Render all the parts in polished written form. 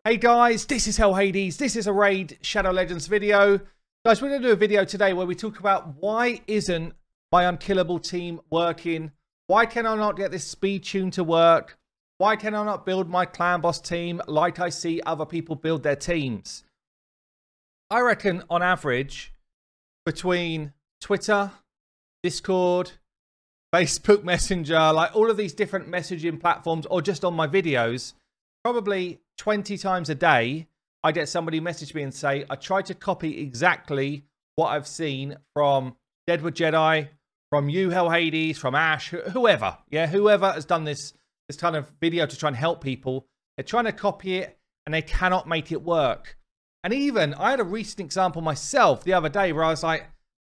Hey guys, this is Hell Hades. This is a Raid Shadow Legends video. Guys, we're going to do a video today where we talk about why isn't my Unkillable team working? Why can I not get this speed tune to work? Why can I not build my clan boss team like I see other people build their teams? I reckon on average, between Twitter, Discord, Facebook Messenger, like all of these different messaging platforms, or just on my videos, probably 20 times a day, I get somebody message me and say, I tried to copy exactly what I've seen from Deadwood Jedi, from you, Hell Hades, from Ash, whoever. Yeah, whoever has done this kind of video to try and help people. They're trying to copy it and they cannot make it work. And even, I had a recent example myself the other day where I was like,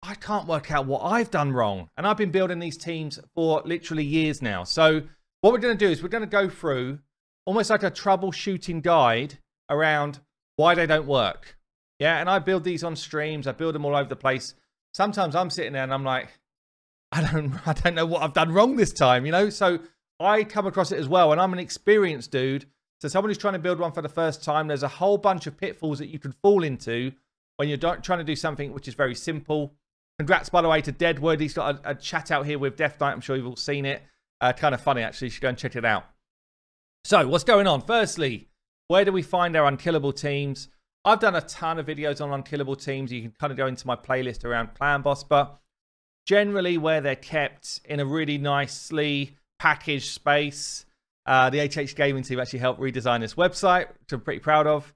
I can't work out what I've done wrong. And I've been building these teams for literally years now. So what we're going to do is we're going to go through almost like a troubleshooting guide around why they don't work. Yeah, and I build these on streams. I build them all over the place. Sometimes I'm sitting there and I'm like, I don't know what I've done wrong this time, you know? So I come across it as well, and I'm an experienced dude. So someone who's trying to build one for the first time, there's a whole bunch of pitfalls that you can fall into when you're trying to do something which is very simple. Congrats, by the way, to Deadwood. He's got a chat out here with Death Knight. I'm sure you've all seen it. Kind of funny, actually. You should go and check it out. So, what's going on? Firstly, where do we find our Unkillable teams? I've done a ton of videos on Unkillable teams. You can kind of go into my playlist around Clan Boss, but generally where they're kept in a really nicely packaged space. The HH Gaming team actually helped redesign this website, which I'm pretty proud of.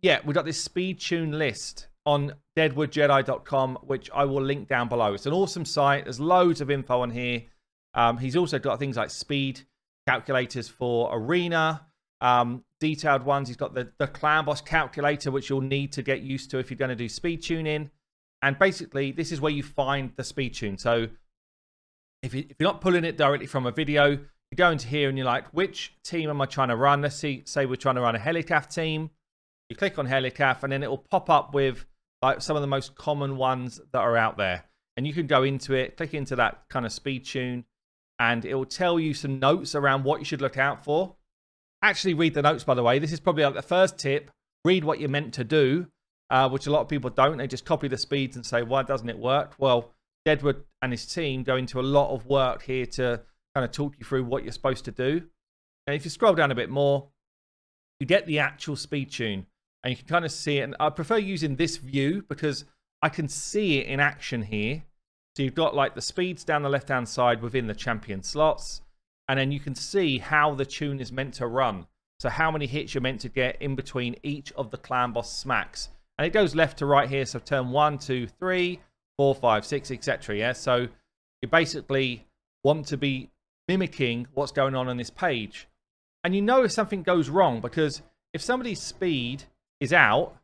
Yeah, we've got this speed tune list on deadwoodjedi.com, which I will link down below. It's an awesome site. There's loads of info on here. He's also got things like speed calculators for arena, detailed ones. He's got the clan boss calculator, which you'll need to get used to if you're going to do speed tuning. And basically, this is where you find the speed tune. So if you're not pulling it directly from a video, you go into here and you're like, which team am I trying to run? Let's say we're trying to run a Helicaf team. You click on Helicaf and then it will pop up with like some of the most common ones that are out there. And you can go into it, click into that kind of speed tune, and it will tell you some notes around what you should look out for. Actually read the notes, by the way. This is probably like the first tip. Read what you're meant to do, which a lot of people don't. They just copy the speeds and say, why doesn't it work? Well, Deadwood and his team go into a lot of work here to kind of talk you through what you're supposed to do. And if you scroll down a bit more, you get the actual speed tune. And you can kind of see it. And I prefer using this view because I can see it in action here. So you've got like the speeds down the left-hand side within the champion slots. And then you can see how the tune is meant to run. So how many hits you're meant to get in between each of the clan boss smacks. And it goes left to right here. So turn 1, 2, 3, 4, 5, 6, etc. Yeah. So you basically want to be mimicking what's going on this page. And you know if something goes wrong, because if somebody's speed is out,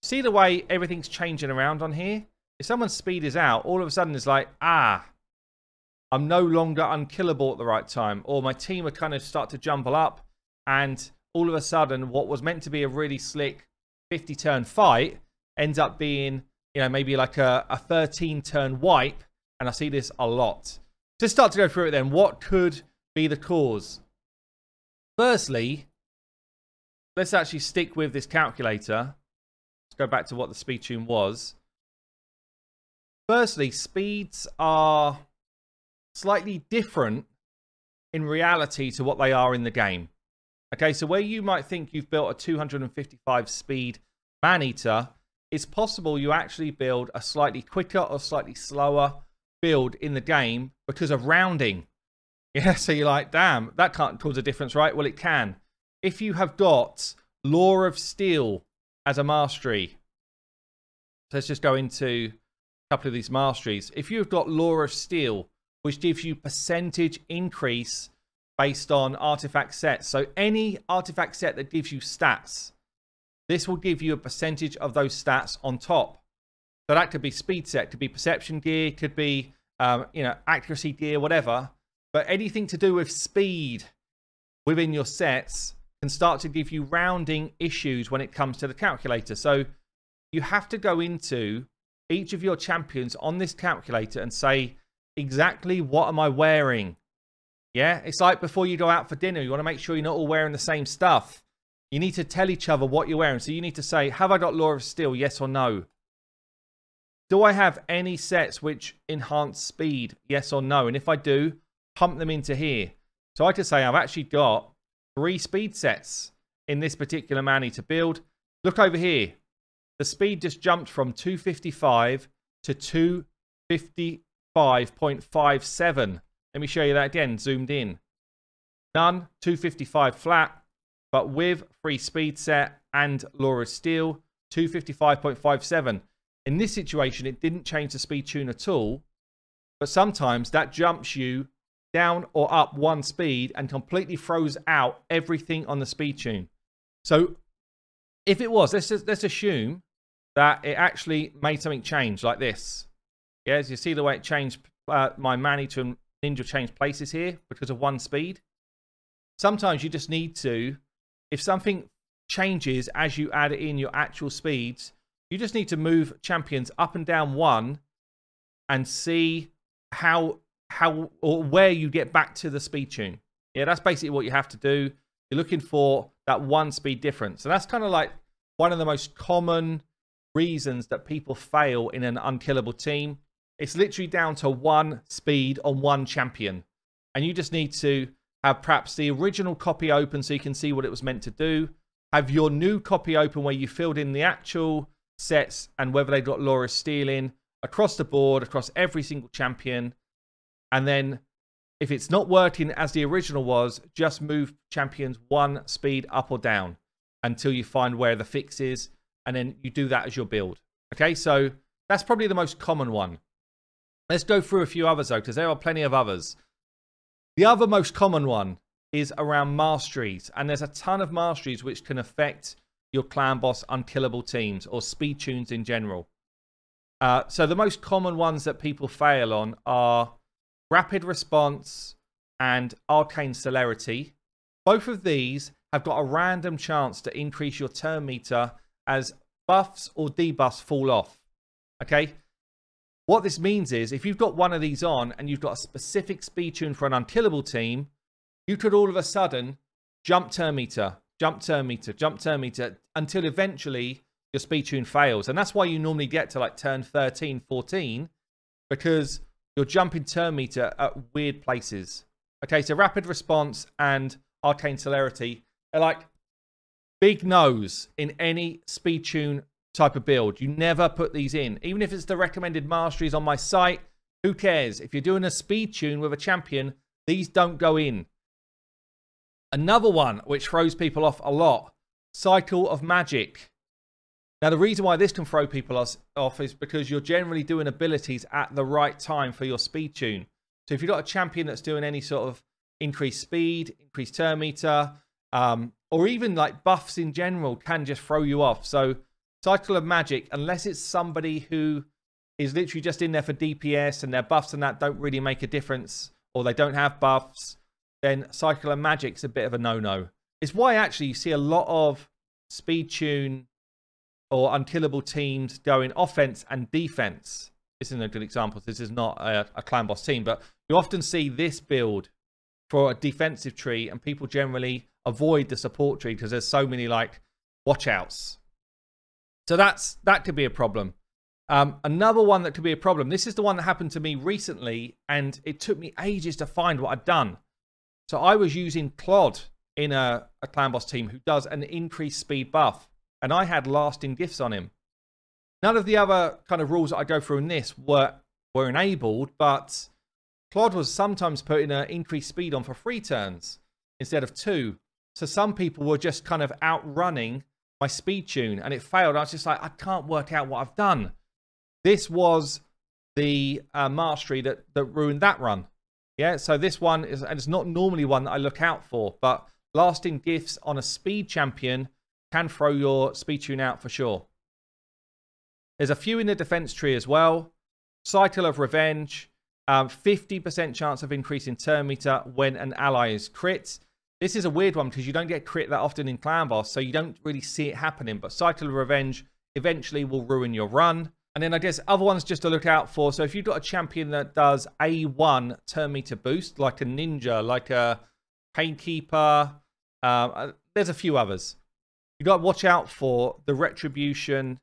see the way everything's changing around on here? If someone's speed is out, all of a sudden it's like, I'm no longer unkillable at the right time. Or my team would kind of start to jumble up. And all of a sudden, what was meant to be a really slick 50-turn fight ends up being, you know, maybe like a 13-turn wipe. And I see this a lot. Just start to go through it then. What could be the cause? Firstly, let's actually stick with this calculator. Let's go back to what the speed tune was. Firstly, speeds are slightly different in reality to what they are in the game. Okay, so where you might think you've built a 255 speed man-eater, it's possible you actually build a slightly quicker or slightly slower build in the game because of rounding. Yeah, so you're like, damn, that can't cause a difference, right? Well, it can. If you have got Law of Steel as a mastery, so let's just go into a couple of these masteries. If you've got Law of Steel, which gives you percentage increase based on artifact sets, so any artifact set that gives you stats, this will give you a percentage of those stats on top. So that could be speed set, could be perception gear, could be you know, accuracy gear, whatever. But anything to do with speed within your sets can start to give you rounding issues when it comes to the calculator. So you have to go into each of your champions on this calculator and say, exactly what am I wearing? Yeah, it's like before you go out for dinner, you want to make sure you're not all wearing the same stuff. you need to tell each other what you're wearing. So you need to say, have I got Law of Steel? Yes or no. Do I have any sets which enhance speed? Yes or no. And if I do, pump them into here. So I could say I've actually got 3 speed sets in this particular Manny to build. Look over here. The speed just jumped from 255 to 255.57. Let me show you that again, zoomed in. None, 255 flat, but with free speed set and Law of Steel, 255.57. In this situation, it didn't change the speed tune at all, but sometimes that jumps you down or up 1 speed and completely throws out everything on the speed tune. So if it was, let's assume that it actually made something change like this. Yeah, as you see the way it changed my Manny to Ninja changed places here because of 1 speed. Sometimes you just need to, if something changes as you add in your actual speeds, you just need to move champions up and down 1 and see how or where you get back to the speed tune. Yeah, that's basically what you have to do. You're looking for that 1 speed difference. So that's kind of like one of the most common reasons that people fail in an unkillable team. It's literally down to 1 speed on 1 champion. And you just need to have perhaps the original copy open so you can see what it was meant to do. Have your new copy open where you filled in the actual sets and whether they got Law of Steel in across the board, across every single champion. And then if it's not working as the original was, just move champions 1 speed up or down until you find where the fix is. And then you do that as your build. Okay, so that's probably the most common one. Let's go through a few others though, because there are plenty of others. The other most common one is around Masteries. And there's a ton of Masteries which can affect your clan boss unkillable teams or speed tunes in general. So the most common ones that people fail on are Rapid Response and Arcane Celerity. Both of these have got a random chance to increase your turn meter as buffs or debuffs fall off. Okay? What this means is if you've got one of these on and you've got a specific speed tune for an unkillable team, you could all of a sudden jump turn meter, jump turn meter, jump turn meter until eventually your speed tune fails. And that's why you normally get to like turn 13, 14, because you're jumping turn meter at weird places. Okay, so Rapid Response and Arcane Celerity are like big no's in any speed tune type of build. You never put these in. Even if it's the recommended Masteries on my site, who cares? If you're doing a speed tune with a champion, these don't go in. Another one which throws people off a lot, Cycle of Magic. Now, the reason why this can throw people off is because you're generally doing abilities at the right time for your speed tune. So if you've got a champion that's doing any sort of increased speed, increased turn meter, or even like buffs in general can just throw you off. So Cycle of Magic, unless it's somebody who is literally just in there for DPS and their buffs and that don't really make a difference, or they don't have buffs, then Cycle of Magic's a bit of a no-no. It's why actually you see a lot of speed tune or unkillable teams going offense and defense. This isn't a good example. This is not a clan boss team, but you often see this build for a defensive tree and people generally avoid the support tree because there's so many like watch outs. So that could be a problem. Another one that could be a problem. This is the one that happened to me recently and it took me ages to find what I'd done. So I was using Claude in a clan boss team who does an increased speed buff. And I had lasting gifts on him. None of the other kind of rules that I go through in this were enabled, but Claude was sometimes putting an increased speed on for 3 turns instead of 2. So some people were just kind of outrunning my speed tune and it failed. I was just like, I can't work out what I've done. This was the mastery that ruined that run. Yeah, so this one is, and it's not normally one that I look out for, but lasting gifts on a speed champion can throw your speed tune out for sure. There's a few in the defense tree as well. Cycle of Revenge, 50% chance of increasing turn meter when an ally is crit. This is a weird one because you don't get crit that often in clan boss, so you don't really see it happening. But Cycle of Revenge eventually will ruin your run. And then I guess other ones just to look out for. So if you've got a champion that does A1 turn meter boost, like a ninja, like a Painkeeper, there's a few others. You've got to watch out for the retribution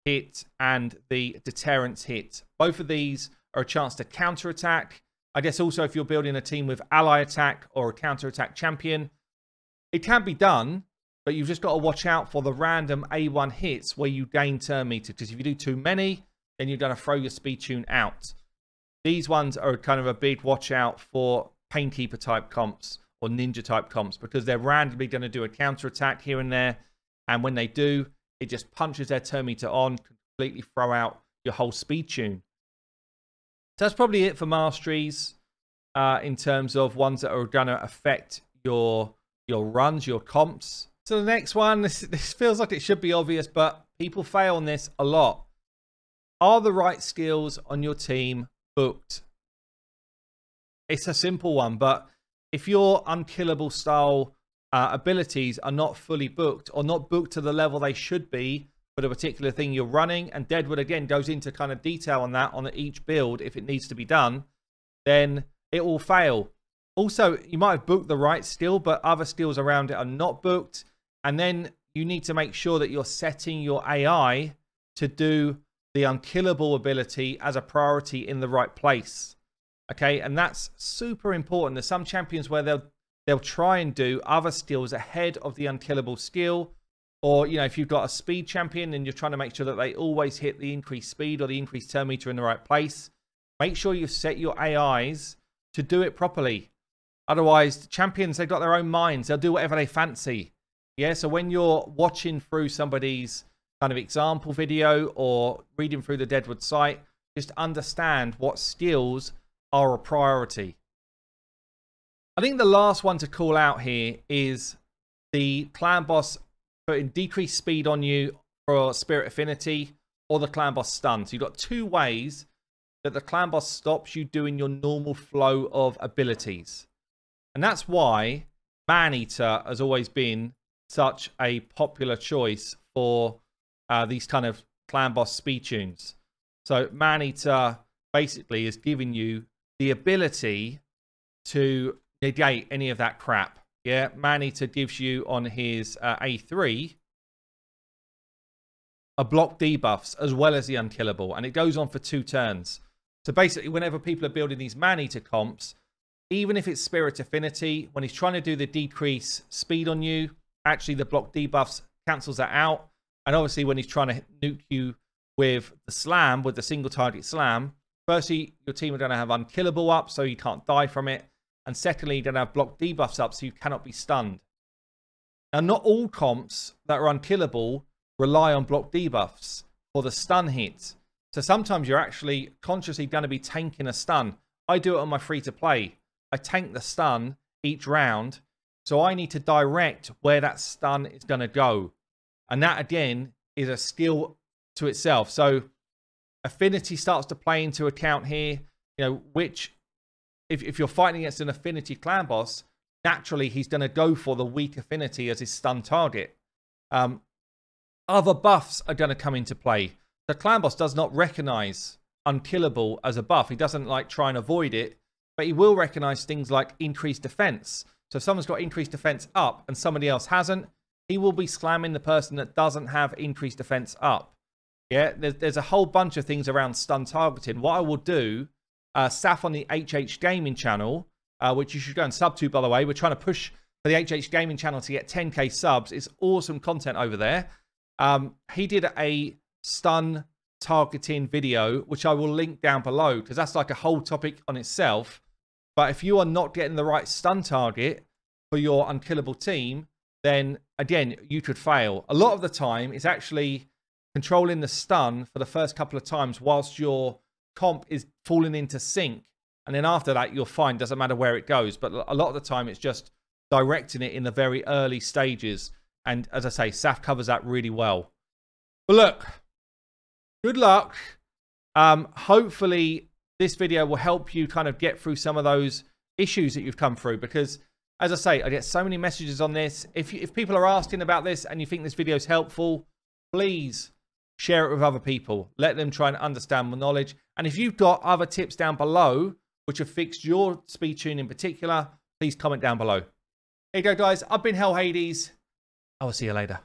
hit and the deterrence hit. Both of these are a chance to counter-attack. I guess also if you're building a team with ally attack or a counter-attack champion, it can be done, but you've just got to watch out for the random A1 hits where you gain turn meter, because if you do too many, then you're going to throw your speed tune out. These ones are kind of a big watch out for Painkeeper type comps or Ninja type comps, because they're randomly going to do a counter attack here and there, and when they do, it just punches their turn meter on, completely throw out your whole speed tune. So that's probably it for Masteries in terms of ones that are going to affect your runs, your comps. So the next one, this feels like it should be obvious, but people fail on this a lot. Are the right skills on your team booked? It's a simple one, but if your unkillable style abilities are not fully booked or not booked to the level they should be for the particular thing you're running, and Deadwood again goes into kind of detail on that on each build if it needs to be done, then it will fail. Also, you might have booked the right skill, but other skills around it are not booked, and then you need to make sure that you're setting your AI to do the unkillable ability as a priority in the right place. Okay, and that's super important. There's some champions where they'll try and do other skills ahead of the unkillable skill. Or, you know, if you've got a speed champion and you're trying to make sure that they always hit the increased speed or the increased turn meter in the right place, make sure you set your AIs to do it properly. Otherwise, the champions, they've got their own minds. They'll do whatever they fancy. Yeah, so when you're watching through somebody's kind of example video or reading through the Deadwood site, just understand what skills are a priority. I think the last one to call out here is the clan boss putting decreased speed on you for Spirit Affinity or the clan boss stun. So you've got two ways that the clan boss stops you doing your normal flow of abilities. And that's why Man-Eater has always been such a popular choice for these kind of clan boss speed tunes. So Man-Eater basically is giving you the ability to negate any of that crap. Yeah, Man-Eater gives you on his A3 a block debuffs as well as the unkillable, and it goes on for 2 turns. So basically, whenever people are building these Man-Eater comps, even if it's Spirit Affinity, when he's trying to do the decrease speed on you, actually the block debuffs cancels that out. And obviously, when he's trying to nuke you with the slam, with the single target slam, firstly, your team are going to have unkillable up, so you can't die from it. And secondly, you're going to have block debuffs up, so you cannot be stunned. Now, not all comps that are unkillable rely on block debuffs for the stun hit. So sometimes you're actually consciously going to be tanking a stun. I do it on my free-to-play. I tank the stun each round, so I need to direct where that stun is going to go. And that, again, is a skill to itself. So affinity starts to play into account here. You know, which... If you're fighting against an affinity clan boss, naturally he's going to go for the weak affinity as his stun target. Other buffs are going to come into play. The clan boss does not recognize unkillable as a buff. He doesn't like try and avoid it, but he will recognize things like increased defense. So if someone's got increased defense up and somebody else hasn't, he will be slamming the person that doesn't have increased defense up. Yeah, there's a whole bunch of things around stun targeting. What I will do, Saf on the HH Gaming channel, which you should go and sub to, by the way. We're trying to push for the HH Gaming channel to get 10k subs. It's awesome content over there. He did a stun targeting video, which I will link down below, because that's like a whole topic on itself. But if you are not getting the right stun target for your unkillable team, then again, you could fail. A lot of the time, it's actually controlling the stun for the first couple of times whilst your comp is falling into sync, and then after that you're fine. Doesn't matter where it goes, but a lot of the time it's just directing it in the very early stages. And as I say, Saf covers that really well. But look, good luck. Hopefully this video will help you kind of get through some of those issues that you've come through, because as I say, I get so many messages on this. If people are asking about this and you think this video is helpful, please share it with other people. Let them try and understand more knowledge. And if you've got other tips down below which have fixed your speed tune in particular, please comment down below. There you go, guys. I've been Hell Hades. I will see you later.